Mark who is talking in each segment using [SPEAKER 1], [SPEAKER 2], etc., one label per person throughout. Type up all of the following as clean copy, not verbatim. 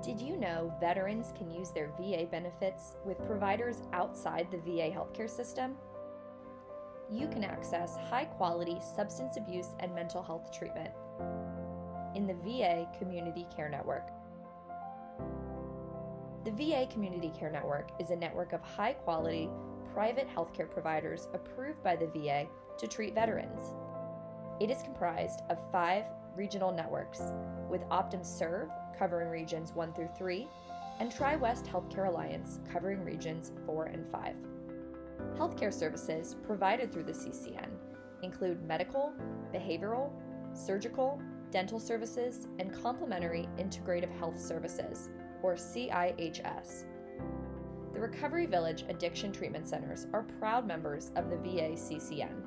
[SPEAKER 1] Did you know veterans can use their VA benefits with providers outside the VA healthcare system? You can access high-quality substance abuse and mental health treatment in the VA Community Care Network. The VA Community Care Network is a network of high-quality, private healthcare providers approved by the VA to treat veterans. It is comprised of 5 regional networks, with Optum Serve covering regions 1 through 3, and Tri-West Healthcare Alliance covering regions 4 and 5. Healthcare services provided through the CCN include medical, behavioral, surgical, dental services, and complementary integrative health services, or CIHS. The Recovery Village Addiction Treatment Centers are proud members of the VA CCN.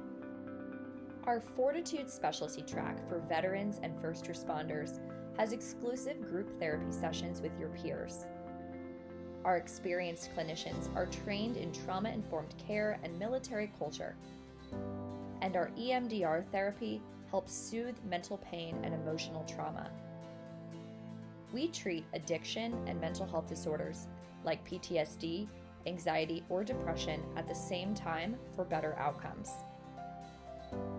[SPEAKER 1] Our FORTITUDE specialty track for veterans and first responders has exclusive group therapy sessions with your peers. Our experienced clinicians are trained in trauma-informed care and military culture. And our EMDR therapy helps soothe mental pain and emotional trauma. We treat addiction and mental health disorders like PTSD, anxiety, or depression at the same time for better outcomes.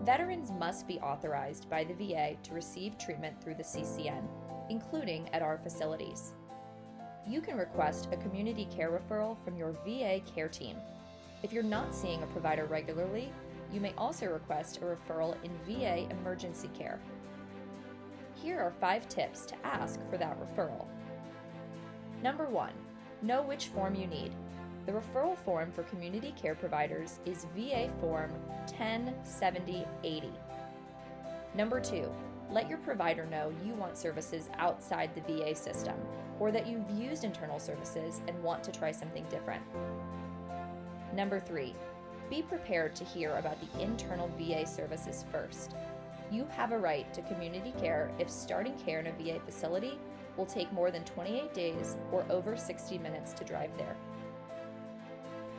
[SPEAKER 1] Veterans must be authorized by the VA to receive treatment through the CCN, including at our facilities. You can request a community care referral from your VA care team. If you're not seeing a provider regularly, you may also request a referral in VA emergency care. Here are 5 tips to ask for that referral. Number 1, know which form you need. The referral form for community care providers is VA Form 107080. Number 2, let your provider know you want services outside the VA system, or that you've used internal services and want to try something different. Number 3, be prepared to hear about the internal VA services first. You have a right to community care if starting care in a VA facility will take more than 28 days or over 60 minutes to drive there.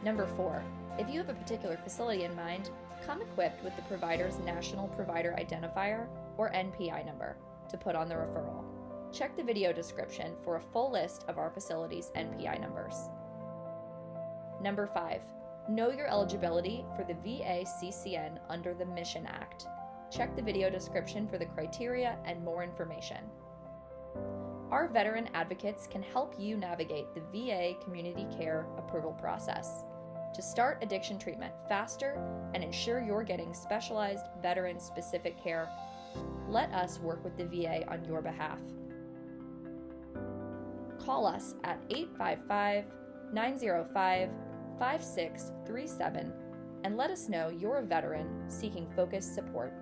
[SPEAKER 1] Number 4, if you have a particular facility in mind, come equipped with the provider's National Provider Identifier, or NPI number, to put on the referral. Check the video description for a full list of our facility's NPI numbers. Number 5, know your eligibility for the VA CCN under the Mission Act. Check the video description for the criteria and more information. Our veteran advocates can help you navigate the VA community care approval process to start addiction treatment faster and ensure you're getting specialized veteran-specific care. Let us work with the VA on your behalf. Call us at 855-905-5637 and let us know you're a veteran seeking focused support.